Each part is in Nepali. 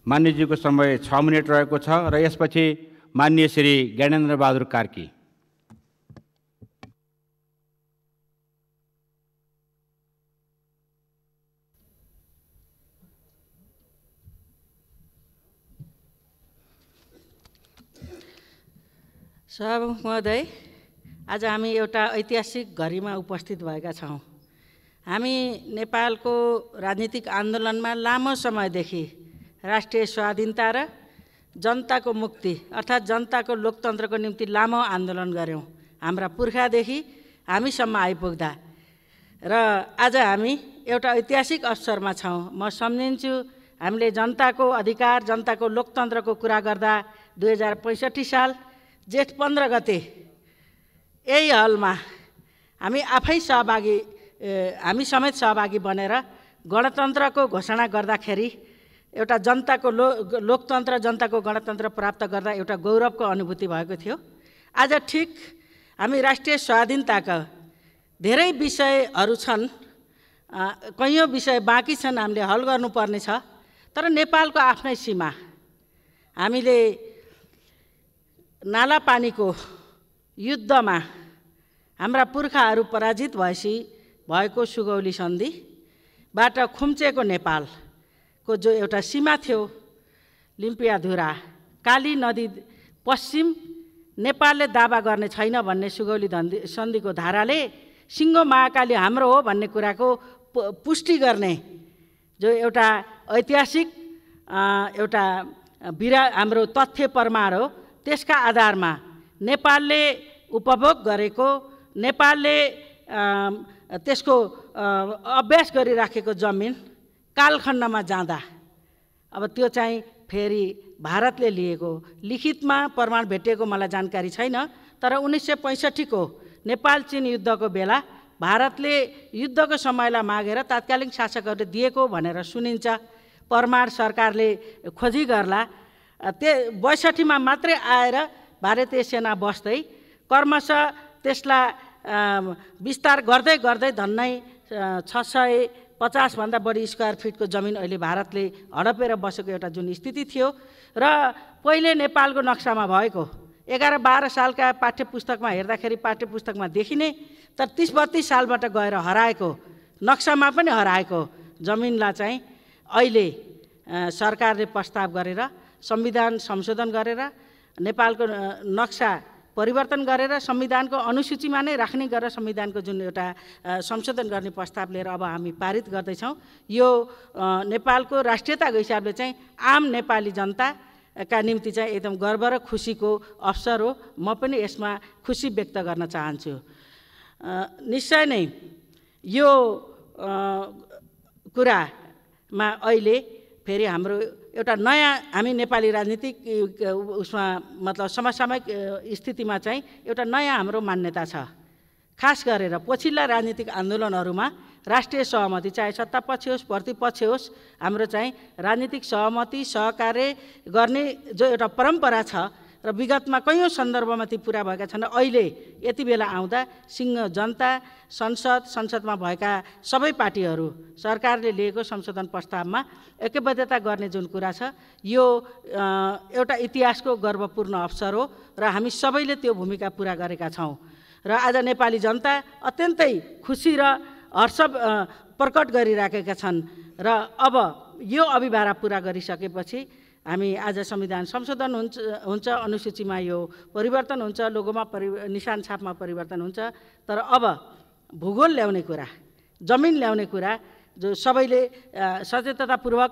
मान्यजीको समय 6 मिनेट रहेको छ र यसपछि माननीय श्री ज्ञानेन्द्र बहादुर कार्की। सभामुख महोदय, आज हामी एउटा ऐतिहासिक घडीमा उपस्थित भएका छौँ। हामी नेपालको राजनीतिक आन्दोलनमा लामो समयदेखि राष्ट्रिय स्वाधीनता र जनताको मुक्ति अर्थात् जनताको लोकतन्त्रको निम्ति लामो आन्दोलन गऱ्यौँ, हाम्रा पुर्खादेखि हामीसम्म आइपुग्दा। र आज हामी एउटा ऐतिहासिक अवसरमा छौँ। म सम्झिन्छु, हामीले जनताको अधिकार, जनताको लोकतन्त्रको कुरा गर्दा 2065 साल जेठ 15 गते यही हलमा हामी समेत सहभागी बनेर गणतन्त्रको घोषणा गर्दाखेरि एउटा जनताको लोकतन्त्र, जनताको गणतन्त्र प्राप्त गर्दा एउटा गौरवको अनुभूति भएको थियो। आज ठिक हामी राष्ट्रिय स्वाधीनताका धेरै विषयहरू छन्, कैयौँ विषय बाँकी छन्, हामीले हल गर्नुपर्ने छ। तर नेपालको आफ्नै सीमा, हामीले नाला पानीको युद्धमा हाम्रा पुर्खाहरू पराजित भएपछि भएको सुगौली सन्धिबाट खुम्चेको नेपालको जो एउटा सीमा थियो, लिम्पियाधुरा काली नदी पश्चिम नेपालले दावा गर्ने छैन भन्ने सुगौली सन्धिको धाराले सिङ्गो महाकाली हाम्रो हो भन्ने कुराको पुष्टि गर्ने जो एउटा ऐतिहासिक एउटा हाम्रो तथ्य प्रमाण हो। त्यसका आधारमा नेपालले उपभोग गरेको, नेपालले त्यसको अभ्यास गरिराखेको जमिन कालखण्डमा जाँदा अब त्यो चाहिँ फेरि भारतले लिएको, लिखितमा प्रमाण भेटिएको मलाई जानकारी छैन। तर 1965 को नेपाल चीन युद्धको बेला भारतले युद्धको समयलाई मागेर तात्कालिक शासकहरूले दिएको भनेर सुनिन्छ। प्रमाण सरकारले खोजी गर्ला। 62 मा मात्रै आएर भारतीय सेना बस्दै क्रमशः त्यसलाई विस्तार गर्दै गर्दै झन्नै 650 भन्दा बढी स्क्वायर फिटको जमिन अहिले भारतले हडपेर बसेको एउटा जुन स्थिति थियो र पहिले नेपालको नक्सामा भएको 11-12 सालका पाठ्यपुस्तकमा हेर्दाखेरि पाठ्यपुस्तकमा देखिने, तर 30-32 सालबाट गएर हराएको, नक्सामा पनि हराएको जमिनलाई चाहिँ अहिले सरकारले प्रस्ताव गरेर संविधान संशोधन गरेर नेपालको नक्सा परिवर्तन गरेर संविधानको अनुसूचीमा नै राख्ने गरेर संविधानको जुन एउटा संशोधन गर्ने प्रस्ताव लिएर अब हामी पारित गर्दैछौँ। यो नेपालको राष्ट्रियताको हिसाबले चाहिँ आम नेपाली जनताका निम्ति चाहिँ एकदम गर्व र खुसीको अवसर हो। म पनि यसमा खुसी व्यक्त गर्न चाहन्छु। निश्चय नै यो कुरामा अहिले फेरि हाम्रो एउटा नयाँ, हामी नेपाली राजनीतिक उसमा मतलब समसामयिक स्थितिमा चाहिँ एउटा नयाँ हाम्रो मान्यता छ। खास गरेर पछिल्ला राजनीतिक आन्दोलनहरूमा राष्ट्रिय सहमति, चाहे सत्ता पक्ष होस् प्रतिपक्ष होस्, हाम्रो चाहिँ राजनीतिक सहमति सहकार्य गर्ने जो एउटा परम्परा छ र विगतमा कैयौँ सन्दर्भमा ती पुरा भएका छन्। अहिले यति बेला आउँदा सिङ्गो जनता, संसदमा भएका सबै पार्टीहरू सरकारले लिएको संशोधन प्रस्तावमा ऐक्यबद्धता गर्ने जुन कुरा छ, यो एउटा इतिहासको गर्वपूर्ण अवसर हो र हामी सबैले त्यो भूमिका पुरा गरेका छौँ। र आज नेपाली जनता अत्यन्तै खुसी र हर्ष प्रकट गरिराखेका छन्। र अब यो अभिभारा पुरा गरिसकेपछि हामी आज संविधान संशोधन हुन्छ, अनुसूचीमा यो परिवर्तन हुन्छ, लोगोमा निशान छापमा परिवर्तन हुन्छ। तर अब भूगोल ल्याउने कुरा, जमिन ल्याउने कुरा जो सबैले सचेततापूर्वक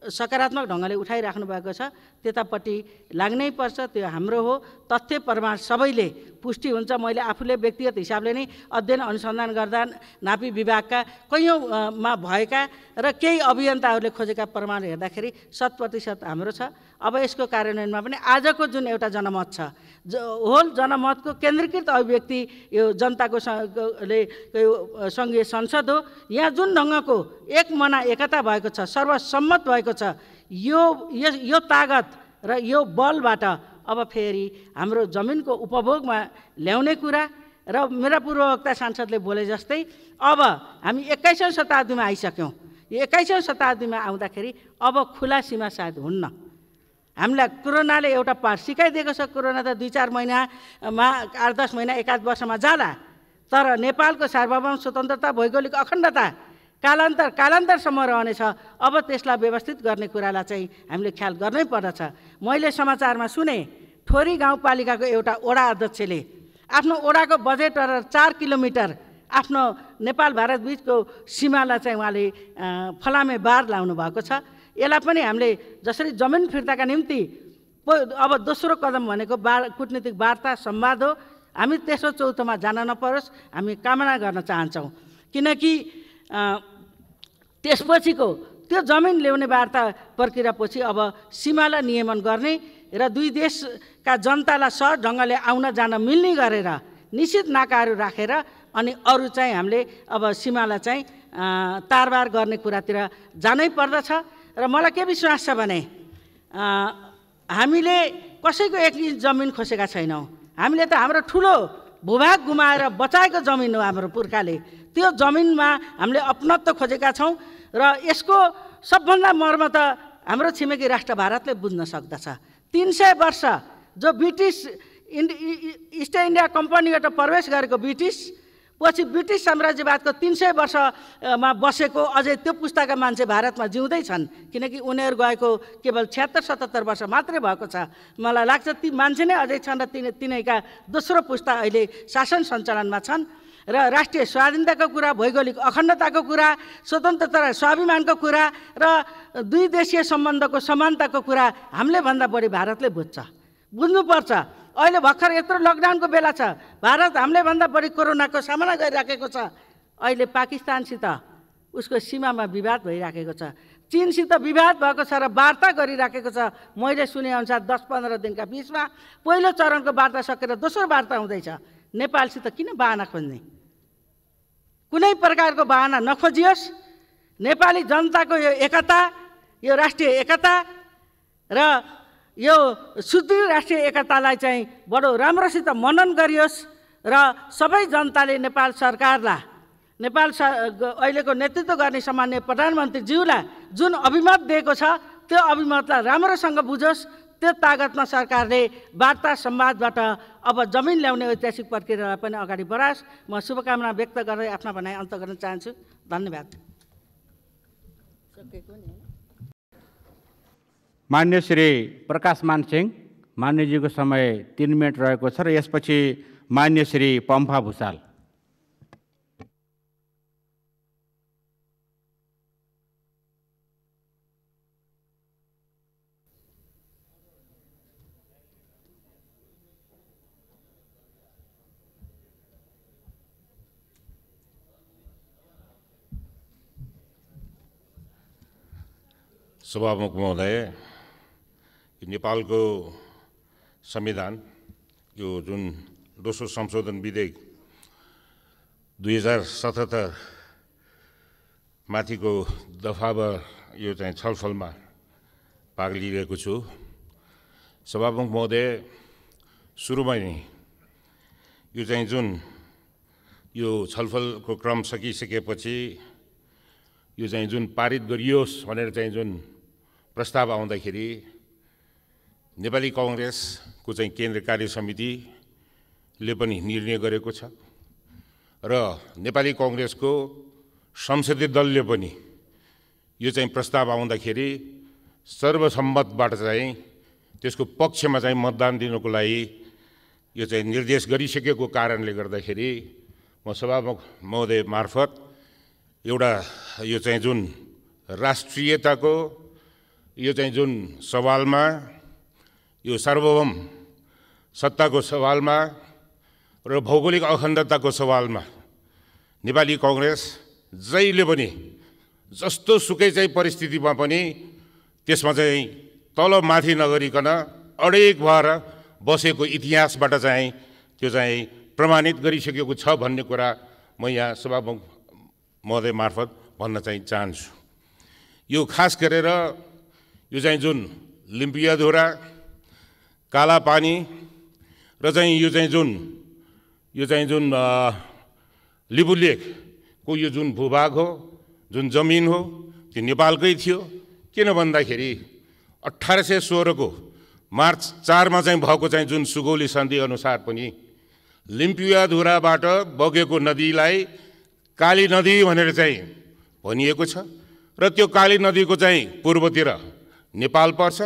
सकारात्मक ढङ्गले उठाइराख्नु भएको छ, त्यतापट्टि लाग्नै पर्छ। त्यो हाम्रो हो। तथ्य प्रमाण सबैले पुष्टि हुन्छ। मैले आफूले व्यक्तिगत हिसाबले नै अध्ययन अनुसन्धान गर्दा नापी विभागका कैयौँमा भएका र केही अभियन्ताहरूले खोजेका प्रमाण हेर्दाखेरि 100% हाम्रो छ। अब यसको कार्यान्वयनमा पनि आजको जुन एउटा जनमत छ, होल जनमतको केन्द्रीकृत अभिव्यक्ति यो जनताको सङ्घीय संसद हो। यहाँ जुन ढङ्गको एक मना एकता भएको छ, सर्वसम्मत भएको छ, यो तागत र यो बलबाट अब फेरि हाम्रो जमिनको उपभोगमा ल्याउने कुरा र मेरा पूर्ववक्ता सांसदले बोले जस्तै अब हामी 21औं शताब्दीमा आइसक्यौँ। 21औं शताब्दीमा आउँदाखेरि अब खुला सीमा सायद हुन्न। हामीलाई कोरोनाले एउटा पाठ सिकाइदिएको छ। कोरोना त 2-4 महिनामा 8-10 महिना 1-8 वर्षमा जाला, तर नेपालको सार्वभौम स्वतन्त्रता भौगोलिक अखण्डता कालान्तरसम्म रहनेछ। अब त्यसलाई व्यवस्थित गर्ने कुरालाई चाहिँ हामीले ख्याल गर्नै पर्दछ। मैले समाचारमा सुने ठोरी गाउँपालिकाको एउटा वडा अध्यक्षले आफ्नो वडाको बजेट र 4 किलोमिटर आफ्नो नेपाल भारत बिचको सीमालाई चाहिँ उहाँले फलामे बार लाउनु भएको छ। यसलाई पनि हामीले जसरी जमिन फिर्ताका निम्ति अब दोस्रो कदम भनेको कूटनीतिक वार्ता संवाद हो। हामी तेस्रो चौथोमा जान नपरोस्, हामी कामना गर्न चाहन्छौँ। किनकि त्यसपछिको त्यो जमिन ल्याउने वार्ता प्रक्रियापछि अब सीमालाई नियमन गर्ने र दुई देशका जनतालाई सहज ढङ्गले आउन जान मिल्ने गरेर निश्चित नाकाहरू राखेर अनि अरू चाहिँ हामीले अब सीमालाई चाहिँ तारबार गर्ने कुरातिर जानै पर्दछ। र मलाई के विश्वास छ भने हामीले कसैको 1 इन्च जमिन खोसेका छैनौँ। हामीले त हाम्रो ठुलो भूभाग गुमाएर बचाएको जमिन हो हाम्रो पुर्खाले। त्यो जमिनमा हामीले अपनत्व खोजेका छौँ र यसको सबभन्दा मर्म त हाम्रो छिमेकी राष्ट्र भारतले बुझ्न सक्दछ। 300 वर्ष जो ब्रिटिस इस्ट इन्डिया कम्पनीबाट प्रवेश गरेको ब्रिटिस पछि ब्रिटिस साम्राज्यवादको 300 वर्षमा बसेको अझै त्यो पुस्ताका मान्छे भारतमा जिउँदैछन्, किनकि उनीहरू गएको केवल 76-77 वर्ष मात्रै भएको छ। मलाई लाग्छ ती मान्छे नै अझै छन् र तिनैका दोस्रो पुस्ता अहिले शासन सञ्चालनमा छन्। र राष्ट्रिय स्वाधीनताको कुरा, भौगोलिक अखण्डताको कुरा, स्वतन्त्रता र स्वाभिमानको कुरा र दुई देशीय सम्बन्धको समानताको कुरा हामीले भन्दा बढी भारतले बुझ्नुपर्छ। अहिले भर्खर यत्रो लकडाउनको बेला छ, भारत हामीले भन्दा बढी कोरोनाको सामना गरिराखेको छ। अहिले पाकिस्तानसित उसको सीमामा विवाद भइराखेको छ, चीनसित विवाद भएको छ र वार्ता गरिराखेको छ। मैले सुनेअनुसार 10-15 दिनका बिचमा पहिलो चरणको वार्ता सकेर दोस्रो वार्ता हुँदैछ। नेपालसित किन बहाना खोज्ने? कुनै प्रकारको बहाना नखोजियोस्। नेपाली जनताको यो एकता, यो राष्ट्रिय एकता र यो सुदृढ राष्ट्रिय एकतालाई चाहिँ बडो राम्रोसित मनन गरियोस् र सबै जनताले नेपाल सरकारलाई, अहिलेको नेतृत्व गर्ने सम्माननीय प्रधानमन्त्रीज्यूलाई जुन अभिमत दिएको छ त्यो अभिमतलाई राम्रोसँग बुझोस्। त्यो तागतमा सरकारले वार्ता संवादबाट अब जमिन ल्याउने ऐतिहासिक प्रक्रियालाई पनि अगाडि बढाओस्। म शुभकामना व्यक्त गर्दै आफ्ना भनाइ अन्त गर्न चाहन्छु। धन्यवाद। मान्य श्री प्रकाशमान सिंह, मान्यजीको समय 3 मिनट रहेको छ र यसपछि मान्य श्री पम्फा भुसाल। सभामुख महोदय, नेपालको संविधान यो जुन दोस्रो संशोधन विधेयक 2077 माथिको दफामा यो चाहिँ छलफलमा भाग लिइरहेको छु। सभामुख महोदय, सुरुमै नै यो चाहिँ जुन यो छलफलको क्रम सकिसकेपछि यो चाहिँ जुन पारित गरियोस् भनेर चाहिँ जुन प्रस्ताव आउँदाखेरि नेपाली कांग्रेसको चाहिँ केन्द्रीय कार्य समितिले पनि निर्णय गरेको छ र नेपाली कांग्रेसको संसदीय दलले पनि यो चाहिँ प्रस्ताव आउँदाखेरि सर्वसम्मतबाट चाहिँ त्यसको पक्षमा चाहिँ मतदान दिनको लागि यो चाहिँ निर्देश गरिसकेको कारणले गर्दाखेरि म सभामुख महोदय मार्फत एउटा यो चाहिँ जुन राष्ट्रियताको यो चाहिँ जुन सवालमा, यो सार्वभौम सत्ताको सवालमा र भौगोलिक अखण्डताको सवालमा नेपाली कांग्रेस जहिले पनि जस्तो सुकै चाहिँ परिस्थितिमा पनि त्यसमा चाहिँ तल माथि नगरिकन अडेक भएर बसेको इतिहासबाट चाहिँ त्यो चाहिँ प्रमाणित गरिसकेको छ भन्ने कुरा म यहाँ सभामुख महोदय मार्फत भन्न चाहिँ चाहन्छु। यो खास गरेर यो चाहिँ जुन लिम्पियाधुरा, कालापानी र चाहिँ यो चाहिँ जुन लिबुलेखको यो जुन भूभाग हो, जुन जमिन हो, त्यो नेपालकै थियो। किन भन्दाखेरि 1816 को मार्च 4 मा चाहिँ भएको चाहिँ जुन सुगौली सन्धि अनुसार पनि लिम्पियाधुराबाट बगेको नदीलाई काली नदी भनेर चाहिँ भनिएको छ र त्यो काली नदीको चाहिँ पूर्वतिर नेपाल पर्छ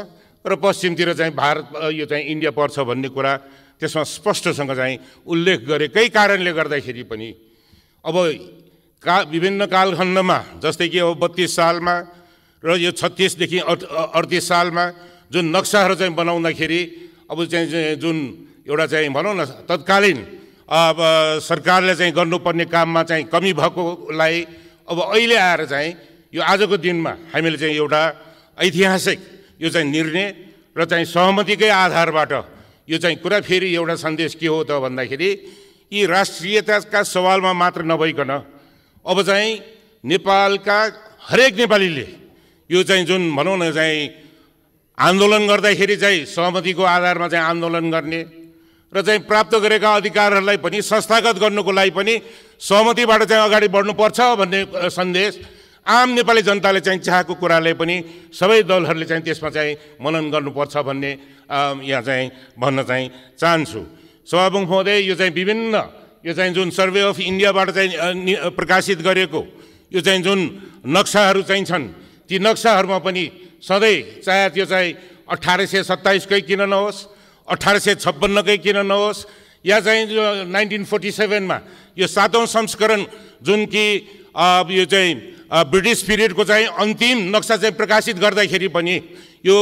र पश्चिमतिर चाहिँ भारत यो चाहिँ इन्डिया पर्छ भन्ने कुरा त्यसमा स्पष्टसँग चाहिँ उल्लेख गरेकै कारणले गर्दाखेरि पनि अब विभिन्न कालखण्डमा जस्तै कि अब 32 सालमा र यो 36 देखि 38 सालमा जुन नक्साहरू चाहिँ बनाउँदाखेरि अब चाहिँ जुन एउटा चाहिँ भनौँ न तत्कालीन अब सरकारले चाहिँ गर्नुपर्ने काममा चाहिँ कमी भएकोलाई अब अहिले आएर चाहिँ यो आजको दिनमा हामीले चाहिँ एउटा ऐतिहासिक यो चाहिँ निर्णय र चाहिँ सहमतिकै आधारबाट यो चाहिँ कुरा फेरि एउटा सन्देश के हो त भन्दाखेरि यी राष्ट्रियताका सवालमा मात्र नभइकन अब चाहिँ नेपालका हरेक नेपालीले यो चाहिँ जुन भनौँ न चाहिँ आन्दोलन गर्दाखेरि चाहिँ सहमतिको आधारमा चाहिँ आन्दोलन गर्ने र चाहिँ प्राप्त गरेका अधिकारहरूलाई पनि संस्थागत गर्नुको लागि पनि सहमतिबाट चाहिँ अगाडि बढ्नुपर्छ भन्ने सन्देश आम नेपाली जनताले चाहिँ चाहेको कुराले पनि सबै दलहरूले चाहिँ त्यसमा चाहिँ मनन गर्नुपर्छ भन्ने यहाँ चाहिँ भन्न चाहिँ चाहन्छु। सभामुख महोदय, यो चाहिँ विभिन्न यो चाहिँ जुन सर्वे अफ इन्डियाबाट चाहिँ प्रकाशित गरेको यो चाहिँ जुन नक्साहरू चाहिँ छन् ती नक्साहरूमा पनि सधैँ चाहे त्यो चाहिँ 1827कै किन नहोस्, 1856कै किन नहोस्, या चाहिँ 1947मा यो 7औं संस्करण जुन कि यो चाहिँ ब्रिटिस पिरियडको चाहिँ अन्तिम नक्सा चाहिँ प्रकाशित गर्दाखेरि पनि यो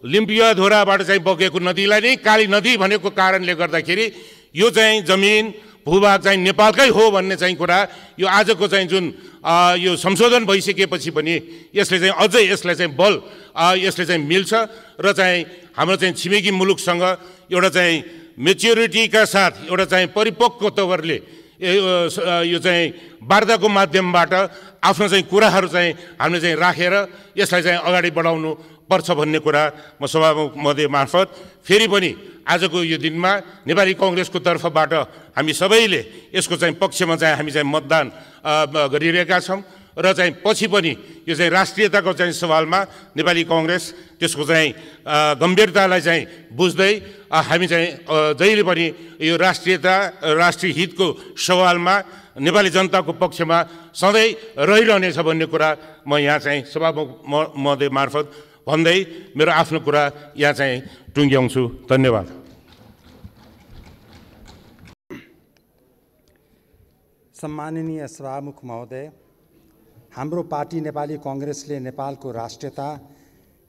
लिम्पियाधुराबाट चाहिँ बगेको नदीलाई नै काली नदी भनेको कारणले गर्दाखेरि यो चाहिँ जमिन भूभाग चाहिँ नेपालकै हो भन्ने चाहिँ कुरा यो आजको चाहिँ जुन यो संशोधन भइसकेपछि पनि यसले चाहिँ अझै यसलाई चाहिँ बल यसले चाहिँ मिल्छ र चाहिँ हाम्रो चाहिँ छिमेकी मुलुकसँग एउटा चाहिँ मेच्योरिटीका साथ एउटा चाहिँ परिपक्व तवरले यो चाहिँ वार्ताको माध्यमबाट आफ्नो चाहिँ कुराहरू चाहिँ हामीले चाहिँ राखेर यसलाई चाहिँ अगाडि बढाउनु पर्छ भन्ने कुरा म सभामुख महोदय मार्फत फेरि पनि आजको यो दिनमा नेपाली कांग्रेसको तर्फबाट हामी सबैले यसको चाहिँ पक्षमा चाहिँ हामी चाहिँ मतदान गरिरहेका छौँ र चाहिँ पछि पनि यो चाहिँ राष्ट्रियताको चाहिँ सवालमा नेपाली कांग्रेस त्यसको चाहिँ गम्भीरतालाई चाहिँ बुझ्दै हामी चाहिँ जहिले पनि यो राष्ट्रियता राष्ट्रिय हितको सवालमा नेपाली जनताको पक्षमा सधैँ रहिरहनेछ भन्ने कुरा म यहाँ चाहिँ सभामुख महोदय मार्फत भन्दै मेरो आफ्नो कुरा यहाँ चाहिँ टुङ्ग्याउँछु। धन्यवाद। सम्माननीय सभामुख महोदय, हाम्रो पार्टी नेपाली कांग्रेसले नेपालको राष्ट्रियता,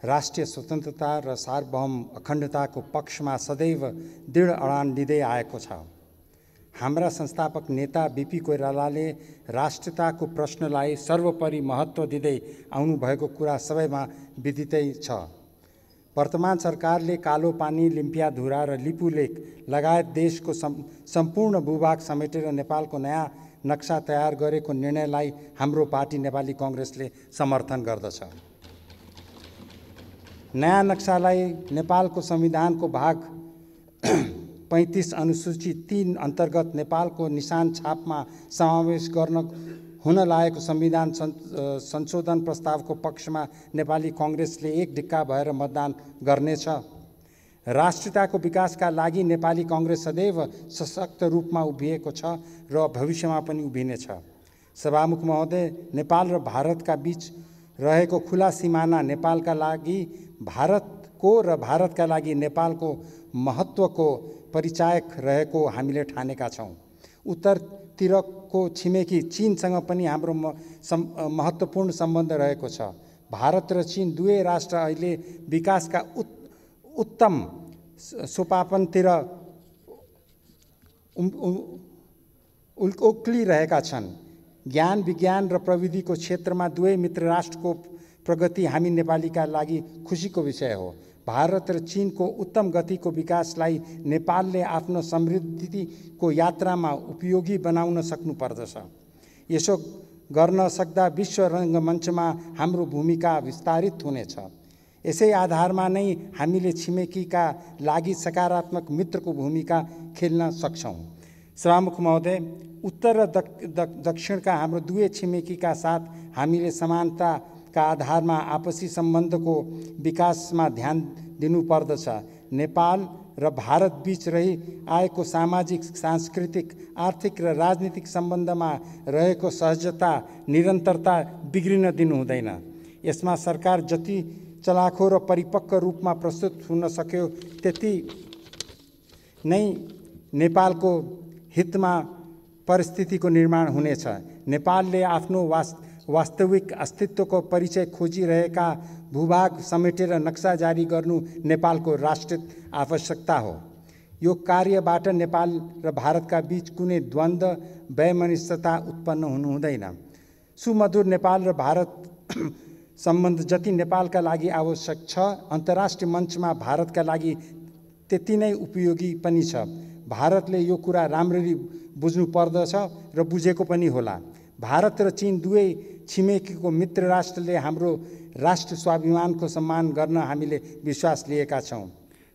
राष्ट्रिय स्वतन्त्रता र सार्वभौम अखण्डताको पक्षमा सदैव दृढ अडान लिँदै आएको छ। हाम्रा संस्थापक नेता बीपी कोइरालाले राष्ट्रियताको प्रश्नलाई सर्वोपरि महत्त्व दिँदै आउनुभएको कुरा सबैमा विदितै छ। वर्तमान सरकारले कालोपानी, लिम्पियाधुरा र लिपुलेक लगायत देशको सम्पूर्ण भूभाग समेटेर नेपालको नयाँ नक्सा तयार गरेको निर्णयलाई हाम्रो पार्टी नेपाली कांग्रेसले समर्थन गर्दछ। नयाँ नक्सालाई नेपालको संविधानको भाग 35 अनुसूची 3 अन्तर्गत नेपालको निशान छापमा समावेश गर्न हुन लागेको संविधान संशोधन प्रस्तावको पक्षमा नेपाली कांग्रेसले एक ढिक्का भएर मतदान गर्नेछ। राष्ट्रियताको विकासका लागि नेपाली कांग्रेस सदैव सशक्त रूपमा उभिएको छ र भविष्यमा पनि उभिनेछ। सभामुख महोदय, नेपाल र भारतका बीच रहेको खुला सिमाना नेपालका लागि भारतको र भारतका लागि नेपालको महत्त्वको परिचायक रहेको हामीले ठानेका छौँ। उत्तरतिरको छिमेकी चीनसँग पनि हाम्रो महत्त्वपूर्ण सम्बन्ध रहेको छ। भारत र चीन दुवै राष्ट्र अहिले विकासका उत्तम सोपानतिर उक्लिरहेका छन्। ज्ञान, विज्ञान र प्रविधिको क्षेत्रमा दुवै मित्र राष्ट्रको प्रगति हामी नेपालीका लागि खुसीको विषय हो। भारत र चीनको उत्तम गतिको विकासलाई नेपालले आफ्नो समृद्धिको यात्रामा उपयोगी बनाउन सक्नुपर्दछ। यसो गर्न सक्दा विश्व रङ्गमञ्चमा हाम्रो भूमिका विस्तारित हुनेछ। यसै आधारमा नै हामीले छिमेकीका लागि सकारात्मक मित्रको भूमिका खेल्न सक्छौँ। सभामुख महोदय, उत्तर र दक्षिणका हाम्रो दुवै छिमेकीका साथ हामीले समानता आधारमा आपसी सम्बन्धको विकासमा ध्यान दिनुपर्दछ। नेपाल र भारत बीच रही आएको सामाजिक, सांस्कृतिक, आर्थिक र राजनीतिक सम्बन्धमा रहेको सहजता, निरन्तरता बिग्रिन दिनु हुँदैन। यसमा सरकार जति चलाखो र परिपक्व रूपमा प्रस्तुत हुन सक्यो त्यति नै नेपालको हितमा परिस्थितिको निर्माण हुनेछ। नेपालले आफ्नो वास्तविक अस्तित्वको परिचय खोजिरहेका भूभाग समेटेर नक्सा जारी गर्नु नेपालको राष्ट्रिय आवश्यकता हो। यो कार्यबाट नेपाल र भारतका बीच कुनै द्वन्द्व, वैमनस्यता उत्पन्न हुनु हुँदैन। सुमधुर नेपाल र भारत सम्बन्ध जति नेपालका लागि आवश्यक छ, अन्तर्राष्ट्रिय मञ्चमा भारतका लागि त्यति नै उपयोगी पनि छ। भारतले यो कुरा राम्ररी बुझ्नु पर्दछ र बुझेको पनि होला। भारत र चीन दुवै छिमेकीको मित्र राष्ट्रले हाम्रो राष्ट्र स्वाभिमानको सम्मान गर्न हामीले विश्वास लिएका छौँ।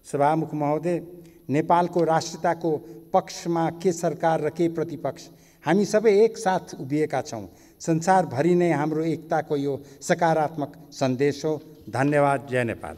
सभामुख महोदय, नेपालको राष्ट्रियताको पक्षमा के सरकार र के प्रतिपक्ष, हामी सबै एकसाथ उभिएका छौँ। संसारभरि नै हाम्रो एकताको यो सकारात्मक सन्देश हो। धन्यवाद। जय नेपाल।